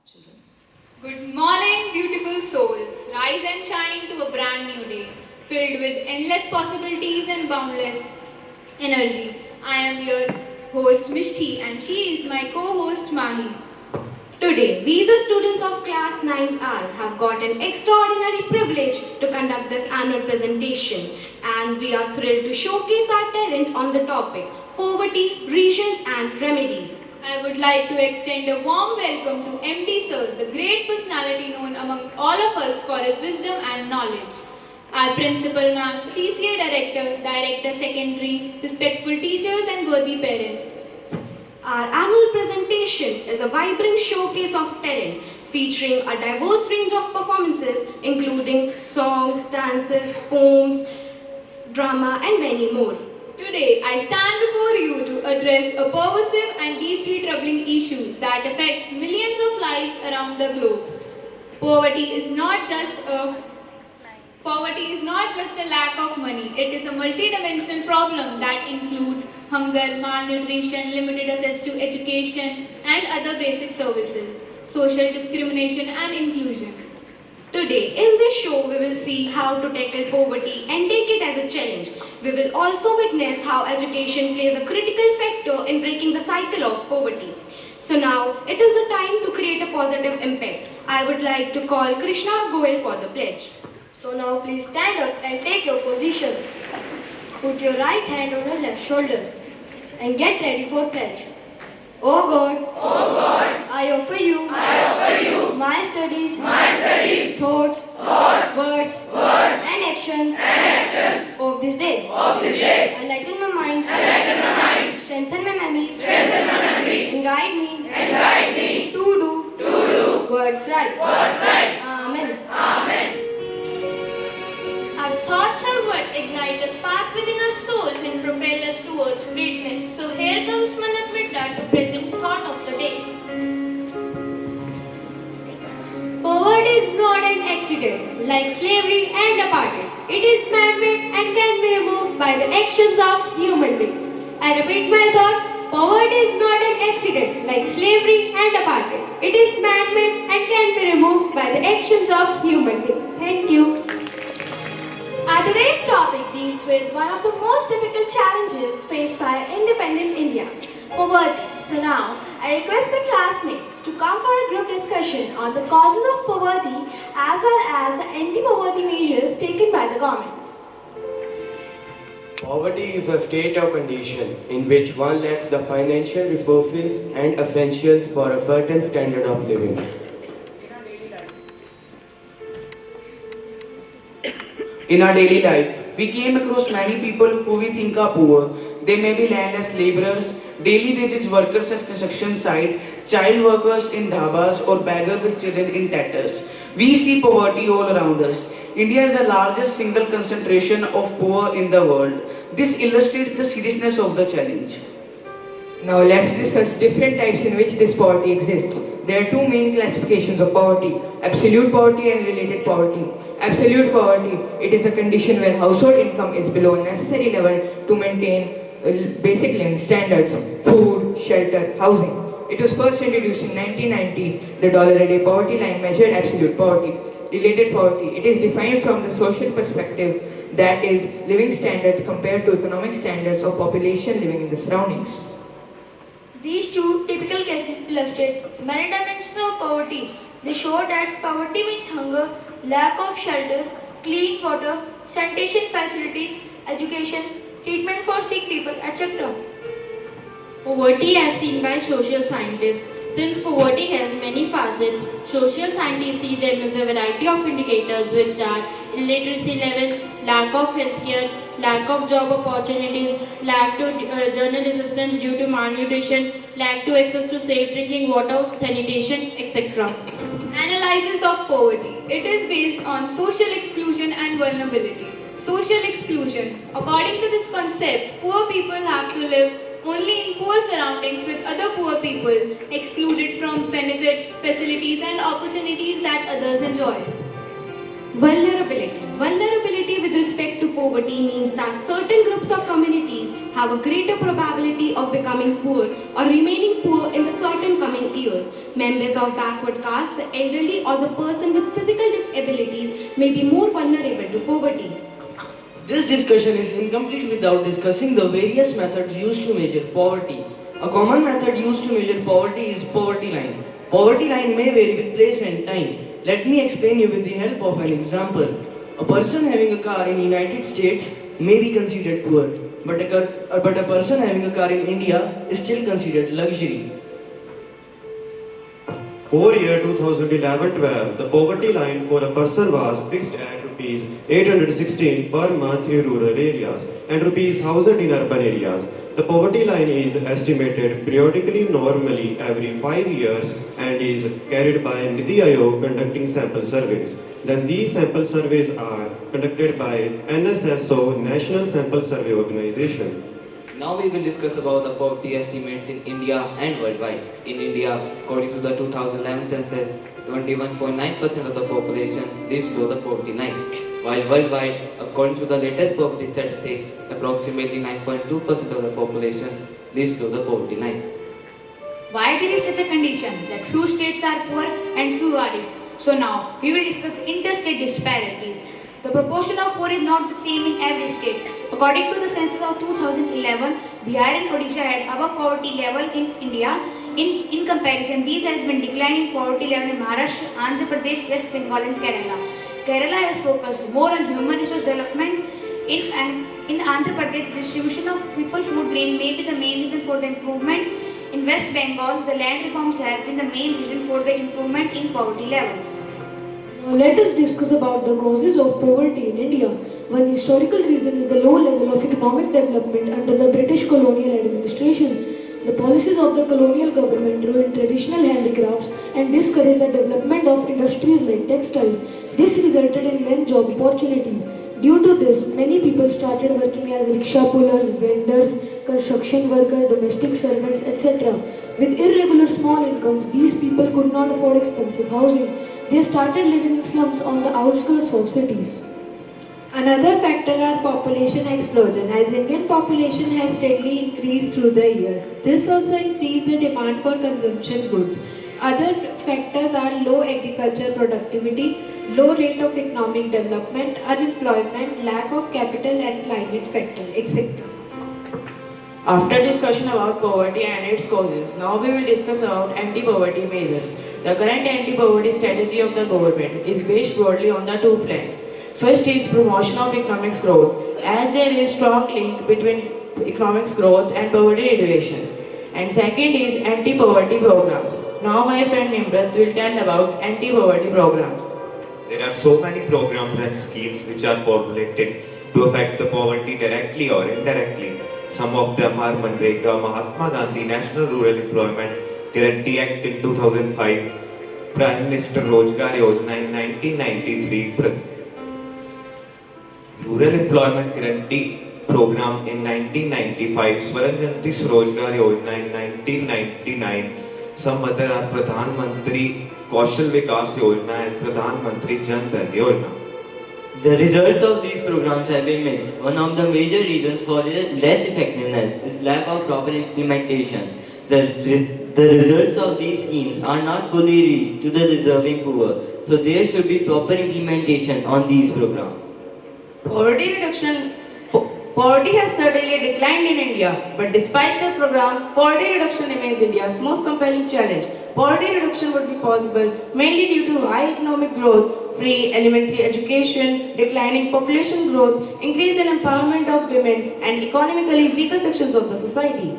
children. Good morning, beautiful souls. Rise and shine to a brand new day, filled with endless possibilities and boundless energy. I am your host Mishti, and she is my co-host Mahi. Today, we the students of class 9R have got an extraordinary privilege to conduct this annual presentation, and we are thrilled to showcase our talent on the topic poverty, regions and remedies. I would like to extend a warm welcome to MD Sir, the great personality known among all of us for his wisdom and knowledge. Our principal ma'am, CCA director, director secondary, respectful teachers and worthy parents. Our annual presentation is a vibrant showcase of talent featuring a diverse range of performances including songs, dances, poems, drama and many more. Today, I stand before you to address a pervasive and deeply troubling issue that affects millions of lives around the globe. Poverty is not just a Poverty is not just a lack of money, it is a multidimensional problem that includes hunger, malnutrition, limited access to education and other basic services, social discrimination and inclusion. Today, in this show, we will see how to tackle poverty and take it as a challenge. We will also witness how education plays a critical factor in breaking the cycle of poverty. So now, it is the time to create a positive impact. I would like to call Krishna Goel for the pledge. So now please stand up and take your positions. Put your right hand on your left shoulder and get ready for pledge. Oh God, I offer you, my studies, thoughts, words, and actions, of this day. Enlighten my mind, strengthen my memory, and guide me, to do, words right. Amen. Our thoughts are what ignite a spark within our souls and propel us towards greatness. So here comes Manat Vidya to present thought of the day. Poverty is not an accident, like slavery and apartheid. It is man-made and can be removed by the actions of human beings. I repeat my thought, poverty is not an accident, like slavery and apartheid. It is man-made and can be removed by the actions of human beings. Thank you. Our today's topic deals with one of the most difficult challenges faced by independent India, poverty. So now, I request my classmates to come for a group discussion on the causes of poverty as well as the anti-poverty measures taken by the government. Poverty is a state or condition in which one lacks the financial resources and essentials for a certain standard of living. In our daily life, we came across many people who we think are poor. They may be landless laborers, daily wages workers at construction site, child workers in dhabas or beggars with children in tatters. We see poverty all around us. India is the largest single concentration of poor in the world. This illustrates the seriousness of the challenge. Now let's discuss different types in which this poverty exists. There are two main classifications of poverty, absolute poverty and related poverty. Absolute poverty, it is a condition where household income is below a necessary level to maintain basic living standards, food, shelter, housing. It was first introduced in 1990. The dollar a day poverty line measured absolute poverty. Related poverty, it is defined from the social perspective, that is, living standards compared to economic standards of population living in the surroundings. These two typical cases illustrate many dimensions of poverty. They show that poverty means hunger, lack of shelter, clean water, sanitation facilities, education, treatment for sick people, etc. Poverty as seen by social scientists. Since poverty has many facets, social scientists see them as a variety of indicators which are illiteracy level, lack of healthcare, lack of job opportunities, lack to journal assistance due to malnutrition, lack to access to safe drinking water, sanitation, etc. Analysis of poverty. It is based on social exclusion and vulnerability. Social exclusion. According to this concept, poor people have to live only in poor surroundings with other poor people, excluded from benefits, facilities and opportunities that others enjoy. Vulnerability. Vulnerability with respect to poverty means that certain groups or communities have a greater probability of becoming poor or remaining poor in the certain coming years. Members of backward caste, the elderly, or the person with physical disabilities may be more vulnerable to poverty. This discussion is incomplete without discussing the various methods used to measure poverty. A common method used to measure poverty is poverty line. Poverty line may vary with place and time. Let me explain you with the help of an example. A person having a car in United States may be considered poor, but a person having a car in India is still considered luxury. For year 2011-12, the poverty line for a person was fixed at rupees 816 per month in rural areas and rupees 1000 in urban areas. The poverty line is estimated periodically, normally every 5 years, and is carried by Niti Aayog conducting sample surveys. Then these sample surveys are conducted by NSSO, National Sample Survey Organization. Now we will discuss about the poverty estimates in India and worldwide. In India, according to the 2011 census, 21.9% of the population lives below the poverty line, while worldwide, according to the latest poverty statistics, approximately 9.2% of the population lives below the poverty line. Why there is such a condition that few states are poor and few are rich? So now we will discuss interstate disparities. The proportion of poor is not the same in every state. According to the census of 2011, Bihar and Odisha had above poverty level in India. In comparison, these has been declining poverty level in Maharashtra, Andhra Pradesh, West Bengal and Kerala. Kerala has focused more on human resource development. In Andhra Pradesh, the distribution of people food grain may be the main reason for the improvement. In West Bengal, the land reforms have been the main reason for the improvement in poverty levels. Now let us discuss about the causes of poverty in India. One historical reason is the low level of economic development under the British colonial administration. The policies of the colonial government ruined traditional handicrafts and discouraged the development of industries like textiles. This resulted in land job opportunities. Due to this, many people started working as rickshaw pullers, vendors, construction workers, domestic servants, etc. With irregular small incomes, these people could not afford expensive housing. They started living in slums on the outskirts of cities. Another factor are population explosion, as Indian population has steadily increased through the year. This also increased the demand for consumption goods. Other factors are low agriculture productivity, low rate of economic development, unemployment, lack of capital and climate factor, etc. After discussion about poverty and its causes, now we will discuss about anti-poverty measures. The current anti-poverty strategy of the government is based broadly on the two planks. First is promotion of economic growth, as there is strong link between economic growth and poverty reductions. And second is anti-poverty programs. Now my friend Nimrat will tell about anti-poverty programs. There are so many programs and schemes which are formulated to affect the poverty directly or indirectly. Some of them are Manrega, Mahatma Gandhi National Rural Employment Guarantee Act in 2005, Prime Minister Rozgar Yojana in 1993, Rural Employment Guarantee Program in 1995, Swaran Jayanti Rozgar Yojana in 1999. Some other are Pradhan Mantri Kaushal Vikas Yojana and Pradhan Mantri Jan Dhan Yojana. The results of these programs have been mixed. One of the major reasons for less effectiveness is lack of proper implementation. The results of these schemes are not fully reached to the deserving poor, so there should be proper implementation on these programs. Poverty has certainly declined in India, but despite the program, poverty reduction remains India's most compelling challenge. Poverty reduction would be possible mainly due to high economic growth, free elementary education, declining population growth, increase in empowerment of women, and economically weaker sections of the society.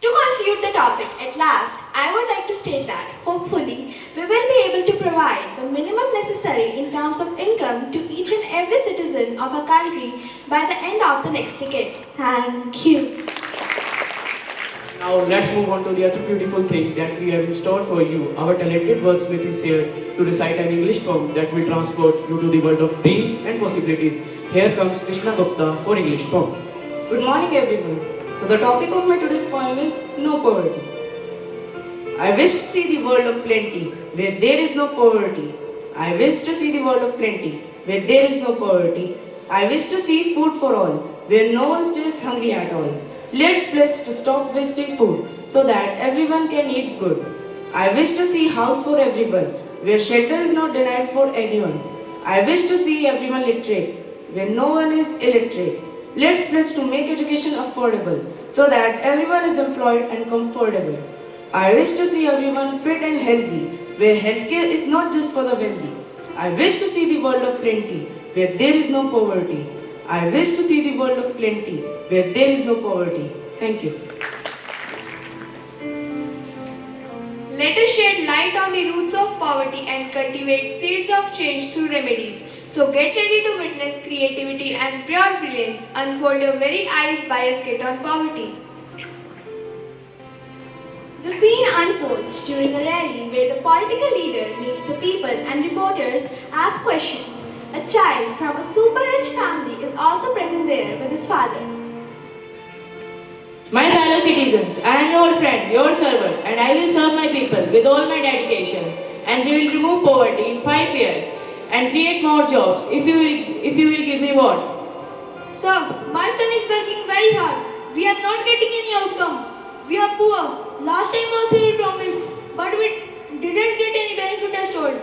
To conclude the topic at last, I would like to state that hopefully we will be able to provide the minimum necessary in terms of income to each and every citizen of our country by the end of the next decade. Thank you. Now let's move on to the other beautiful thing that we have in store for you. Our talented wordsmith is here to recite an English poem that will transport you to the world of dreams and possibilities. Here comes Krishna Gupta for English poem. Good morning everyone. So the topic of my today's poem is No Poverty. I wish to see the world of plenty, where there is no poverty. I wish to see the world of plenty, where there is no poverty. I wish to see food for all, where no one stays hungry at all. Let's pledge to stop wasting food so that everyone can eat good. I wish to see house for everyone, where shelter is not denied for anyone. I wish to see everyone literate, where no one is illiterate. Let's pledge to make education affordable so that everyone is employed and comfortable. I wish to see everyone fit and healthy, where healthcare is not just for the wealthy. I wish to see the world of plenty, where there is no poverty. I wish to see the world of plenty, where there is no poverty. Thank you. Let us shed light on the roots of poverty and cultivate seeds of change through remedies. So get ready to witness creativity and pure brilliance. Unfold your very eyes by a skit on poverty. The scene unfolds during a rally where the political leader meets the people and reporters ask questions. A child from a super rich family is also present there with his father. My fellow citizens, I am your friend, your servant, and I will serve my people with all my dedication. And we will remove poverty in 5 years and create more jobs if you will give me what? Sir, my son is working very hard. We are not getting any outcome. We are poor. Last time also we promised, but we didn't get any benefit as told.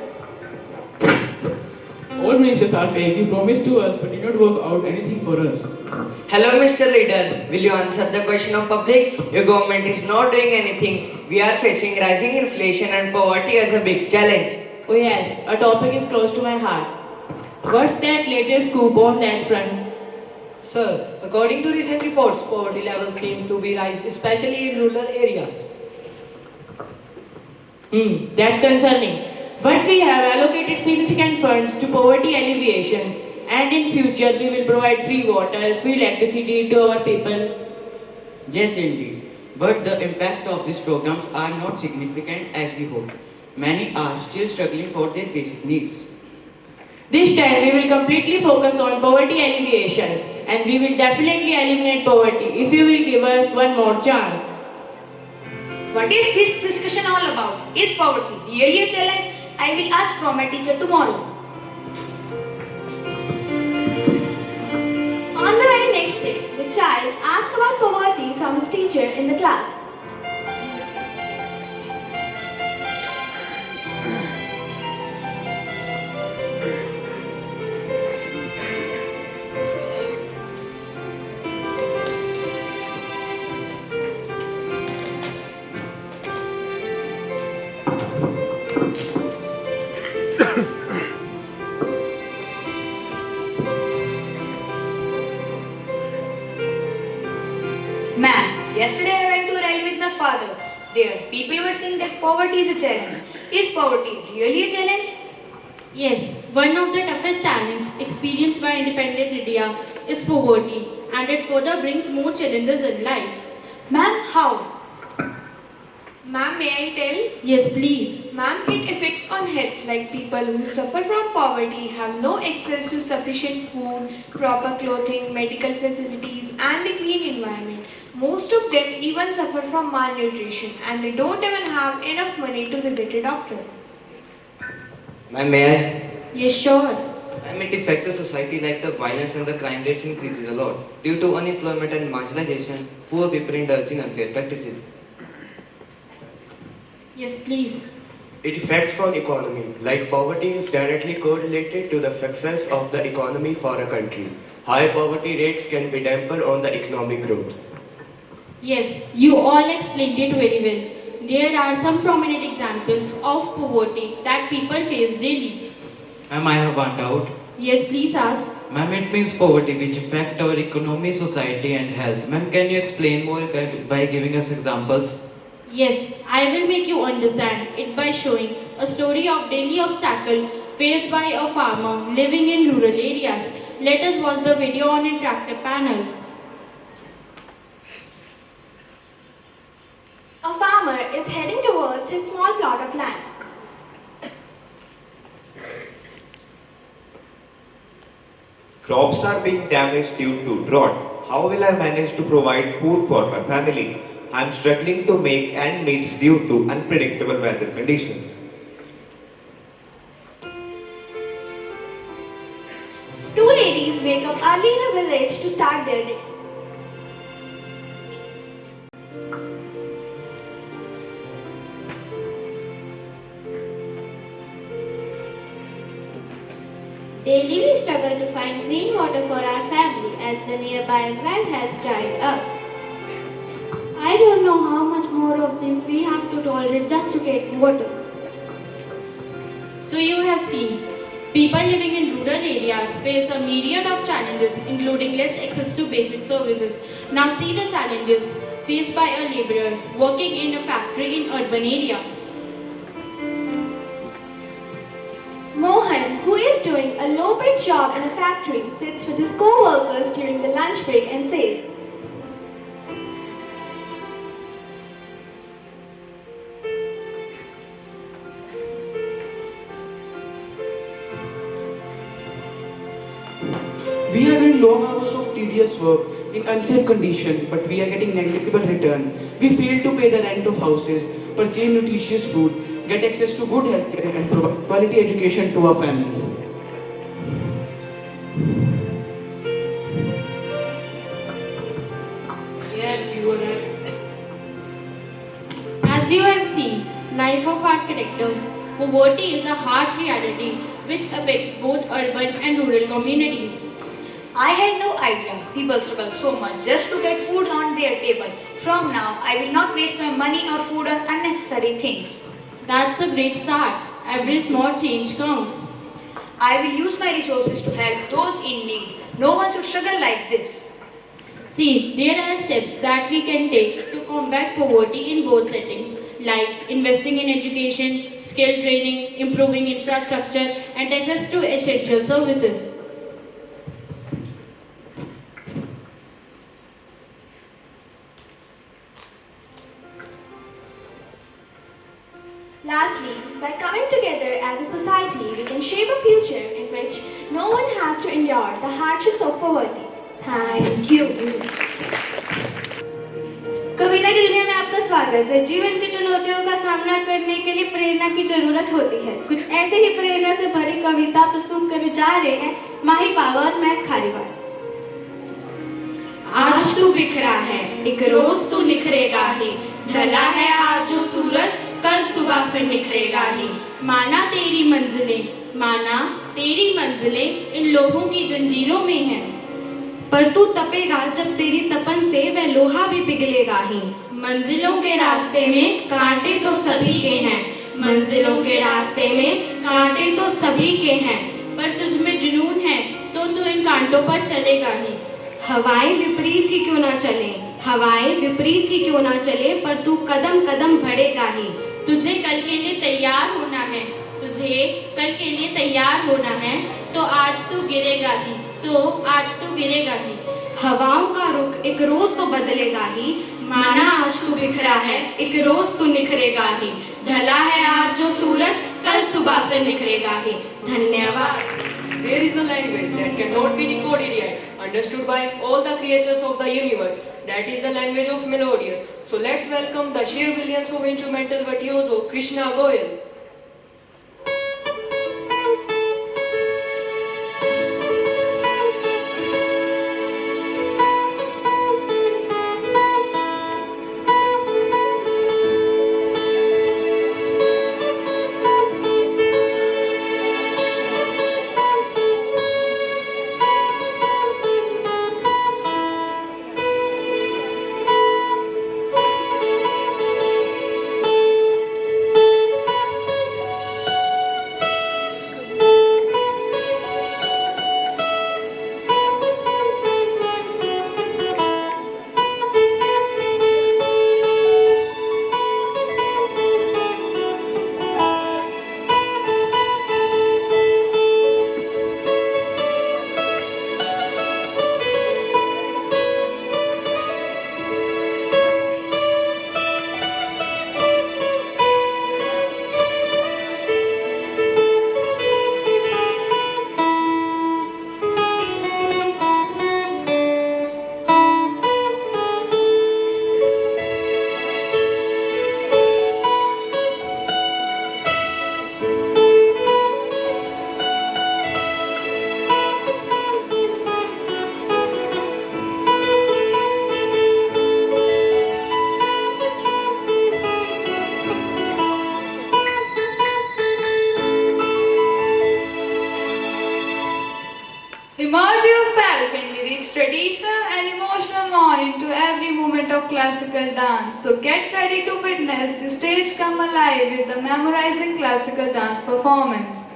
All ministers are fake. You promised to us, but did not work out anything for us. Hello, Mr. Leader. Will you answer the question of public? Your government is not doing anything. We are facing rising inflation and poverty as a big challenge. Oh yes, a topic is close to my heart. What's that latest scoop on that front? Sir, according to recent reports, poverty levels seem to be rising, especially in rural areas. That's concerning. But we have allocated significant funds to poverty alleviation, and in future we will provide free water, free electricity to our people. Yes, indeed. But the impact of these programs are not significant as we hope. Many are still struggling for their basic needs. This time we will completely focus on poverty alleviations, and we will definitely eliminate poverty if you will give us one more chance. What is this discussion all about? Is poverty really a challenge? I will ask from my teacher tomorrow. On the very next day, the child asked about poverty from his teacher in the class. Ma'am, yesterday I went to a rally with my father. There, people were saying that poverty is a challenge. Is poverty really a challenge? Yes, one of the toughest challenges experienced by independent India is poverty, and it further brings more challenges in life. Ma'am, how? Ma'am, may I tell? Yes, please. Ma'am, it affects on health, like people who suffer from poverty have no access to sufficient food, proper clothing, medical facilities and a clean environment. Most of them even suffer from malnutrition and they don't even have enough money to visit a doctor. Ma'am, may I? Yes, sure. Ma'am, it affects the society like the violence and the crime rates increases a lot. Due to unemployment and marginalization, poor people indulge in unfair practices. Yes, please. It affects on economy, like poverty is directly correlated to the success of the economy for a country. High poverty rates can be damper on the economic growth. Yes, you all explained it very well. There are some prominent examples of poverty that people face daily. Ma'am, I have one doubt. Yes, please ask. Ma'am, it means poverty which affect our economy, society and health. Ma'am, can you explain more by giving us examples? Yes, I will make you understand it by showing a story of daily obstacle faced by a farmer living in rural areas. Let us watch the video on interactive panel. A farmer is heading towards his small plot of land. Crops are being damaged due to drought. How will I manage to provide food for my family? I am struggling to make ends meet due to unpredictable weather conditions. start their day. Daily we struggle to find clean water for our family as the nearby well has dried up. I don't know how much more of this we have to tolerate just to get water. So you have seen, people living in rural areas face a myriad of challenges including less access to basic services. Now see the challenges faced by a laborer working in a factory in urban area. Mohan, who is doing a low-paid job in a factory, sits with his co-workers during the lunch break and says, We are doing long hours of tedious work in unsafe condition, but we are getting negligible return. We fail to pay the rent of houses, purchase nutritious food, get access to good healthcare and provide quality education to our family. Yes, you are right. As you have seen, life of our characters, poverty is a harsh reality which affects both urban and rural communities. I had no idea people struggle so much just to get food on their table. From now, I will not waste my money or food on unnecessary things. That's a great start. Every small change counts. I will use my resources to help those in need. No one should struggle like this. See, there are steps that we can take to combat poverty in both settings, like investing in education, skill training, improving infrastructure, and access to essential services. lastly, by coming together as a society, we can shape a future in which no one has to endure the hardships of poverty. Thank you. कविता की दुनिया में आपका स्वागत है। जीवन की चुनौतियों का सामना करने के लिए प्रेरणा की जरूरत होती है। कुछ ऐसे ही प्रेरणा से भरी कविता प्रस्तुत करने जा रहे हैं माही पावर मैं खारीवाल। आज तू बिखरा है, एक रोज तू निखरेगा ही, ढला है आज जो सूरज, कल सुबह फिर निखरेगा ही। माना तेरी मंजिलें इन लोगों की जंजीरों में हैं। पर तू तपेगा जब तेरी तपन से वह लोहा भी पिघलेगा ही। मंजिलों के रास्ते में कांटे तो सभी के हैं, मंजिलों के रास्ते में कांटे तो सभी के हैं, पर तुझ में जुनून है तो तू इन कांटों पर चलेगा ही। हवाएं विपरीत ही क्यों ना चले, हवाएं विपरीत ही क्यों ना चले, पर तू कदम कदम बढ़ेगा ही। तुझे कल के लिए तैयार होना है, तुझे कल के लिए तैयार होना है, तो आज तू गिरेगा ही, तो आज तू गिरेगा ही। हवाओं का रुख एक रोज तो बदलेगा ही, माना आज तू बिखरा है, एक रोज तू निखरेगा ही, ढला है आज जो सूरज, कल सुबह फिर निखरेगा ही। धन्यवाद। There is a language that cannot be decoded yet, understood by all the creatures of the universe. That is the language of melodious. So let's welcome the sheer brilliance of instrumental virtuoso Krishna Goyal. traditional and emotional morning to every moment of classical dance. So get ready to witness the stage come alive with the memorizing classical dance performance.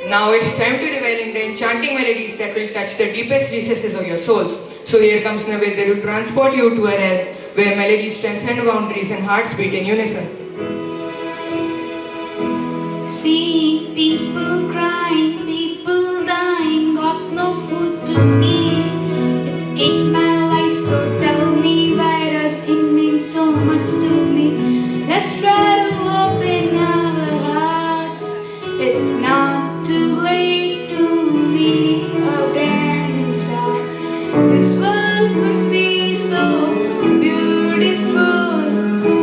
Now it's time to revel in the enchanting melodies that will touch the deepest recesses of your souls. So here comes Navid, they will transport you to a realm where melodies transcend boundaries and hearts beat in unison. Seeing people crying, people dying, got no food to eat. It's in my life, so tell me why does it mean so much to me? Let's try to open our hearts. It's not too late to meet a brand new start. This world could be so beautiful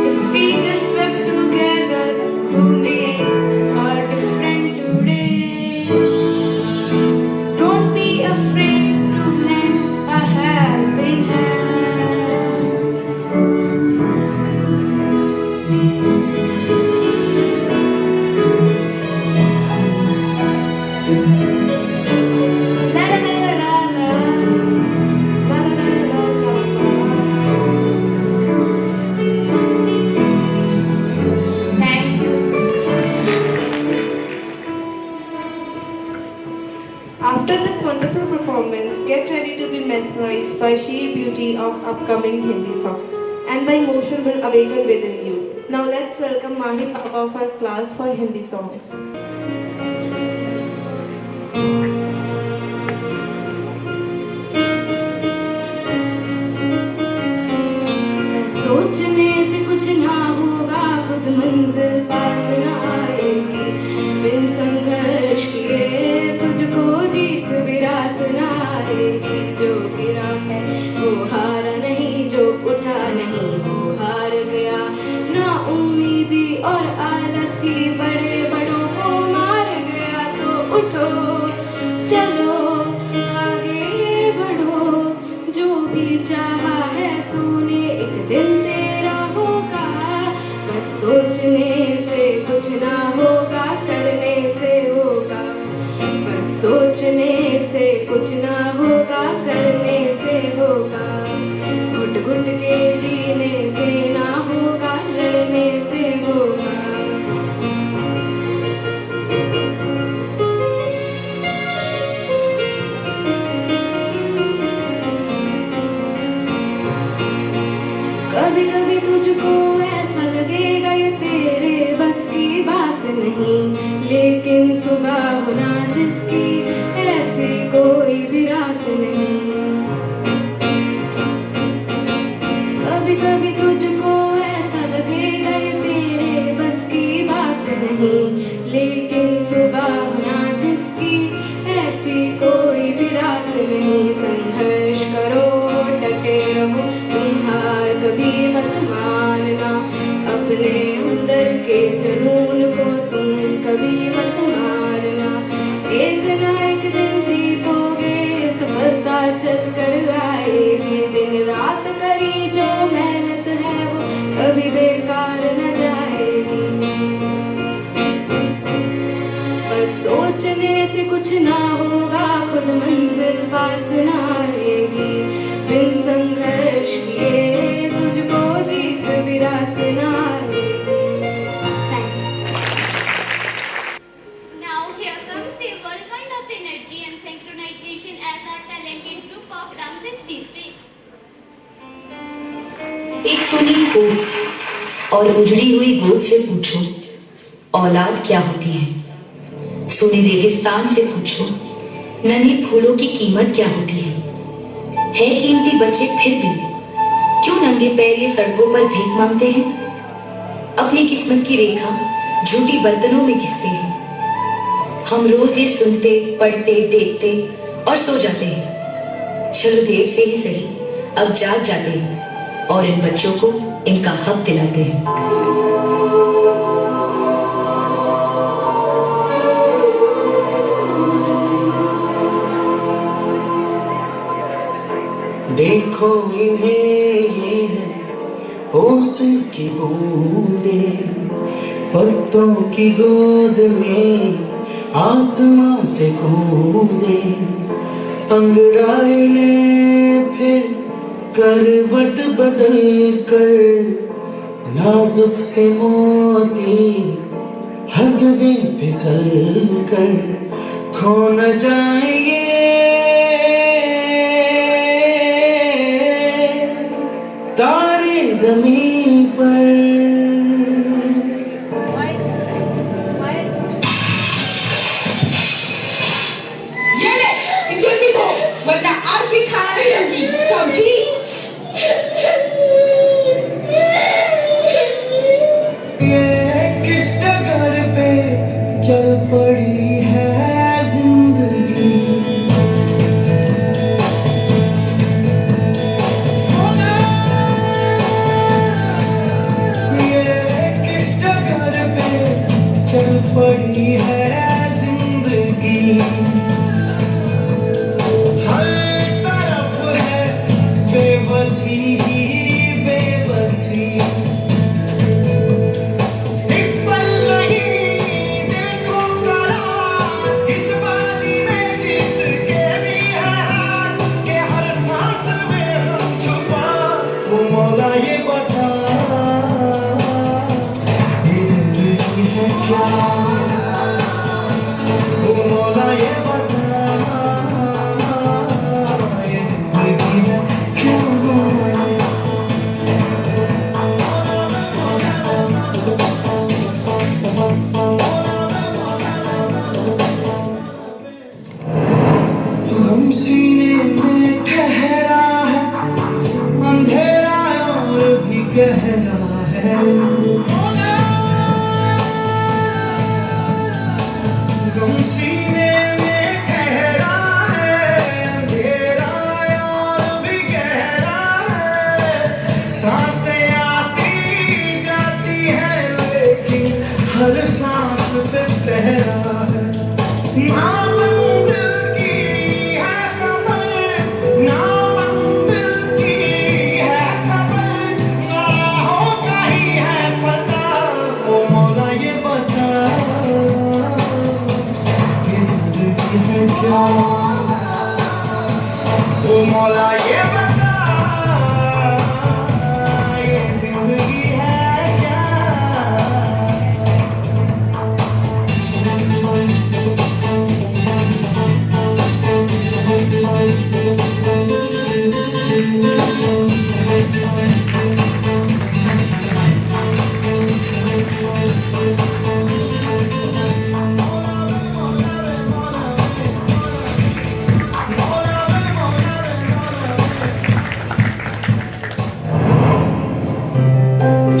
if we just work together. Who needs are different today? Don't be afraid to lend a helping hand. La la la la la la la la. Thank you. After this wonderful performance, get ready to be mesmerized by sheer beauty of upcoming Hindi song, and the emotion will awaken within you. Now let's welcome Mahi Papa of our class for Hindi song. सोचने से कुछ ना होगा, खुद मंजिल पास न आएगी। बिन संघर्ष किए तुझको जीत विरास न आएगी। जो गिरा है वो हारा नहीं, जो उठा नहीं वो हार गया। ना उम्मीदी और आलस ही बड़े बड़ों को मार गया। तो उठो चलो आगे बढ़ो, जो भी चाहा है तूने एक दिन तेरा होगा। बस सोचने से कुछ ना होगा, करने से होगा। बस सोचने से कुछ ना होगा, करने से होगा। घुट घुट के जीने से ना होगा, लड़ने से होगा। कभी कभी तुझको ऐसा लगेगा ये तेरे बस की बात नहीं, लेकिन सुबह होना जिसकी ऐसी कोई भी रात नहीं। कभी कभी तुझको ऐसा लगेगा ये तेरे बस की बात नहीं, लेकिन सुबह होना जिसकी ऐसी कोई भी रात नहीं। संघर्ष करो डटे रहो, तुम हार कभी मत मानना। अपने अंदर के जुनून को तुम कभी मत मारना। एक ना एक दिन जीतोगे, सफलता चल कर आएगी। दिन रात करी जो मेहनत है वो कभी बेकार न जाएगी। बस सोचने से कुछ ना होगा, खुद मंजिल पास न आएगी। बिन संघर्ष किए तुझको जीत विरास न आएगी। Now here comes a whirlwind of energy and synchronization as our talented group of dances district. एक सुनी गोद और उजड़ी हुई गोद से पूछो औलाद क्या होती है। सुने रेगिस्तान से पूछो नन्हे फूलों की कीमत क्या होती है। कीमती बच्चे फिर भी क्यों नंगे पैर ये सड़कों पर भीख मांगते हैं। अपनी किस्मत की रेखा झूठी बर्तनों में घिसते हैं। हम रोज ये सुनते पढ़ते देखते और सो जाते हैं। चलो देर से ही सही अब जाग जाते हैं और इन बच्चों को इनका हक दिलाते हैं। देखो इन्हें ये है होश की बूंदें, पत्तों की गोद में आसमां से कूदे। अंगड़ाई ले फिर करवट बदल कर, नाजुक से मोती हंसदे फिसल कर। खो न जाए तारे जमीन पर। ये ले इसको भी दो वरना आज भी खाना नहीं होगी, समझी? ये किस डगर पे चल पड़ी है जिंदगी। क्यों ओ मौला ये बता ये जिंदगी है क्या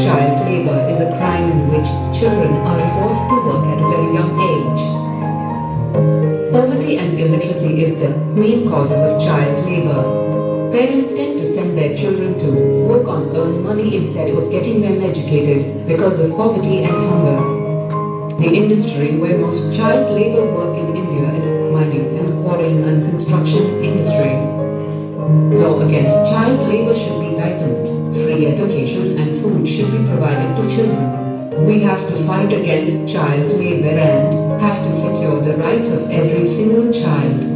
Child labor is a crime in which children are forced to work at a very young age. Poverty and illiteracy is the main causes of child labor. Parents tend to send their children to work on earn money instead of getting them educated because of poverty and hunger. The industry where most child labor work in India is mining and quarrying and construction industry. Law against child labor should be tightened. Free education and food should be provided to children. We have to fight against child labor and have to secure the rights of every single child.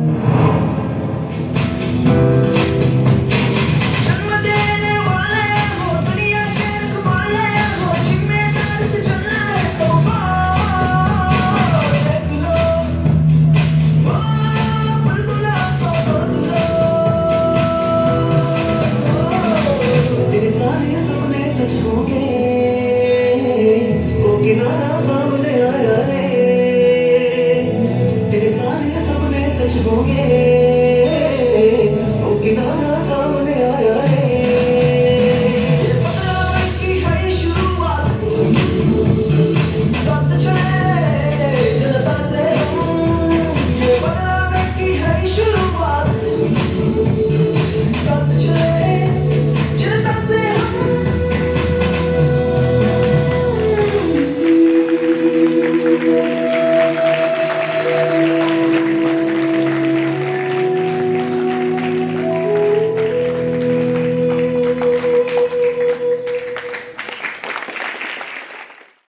जन्म देने वाले हो दुनिया के रखवाले हो जिम्मेदार से चलना है सबको देख लो बुलबुला को देख लो तेरे सारे सपने सच होंगे वो किनारा सामने आया रे तेरे सारे सपने सच होंगे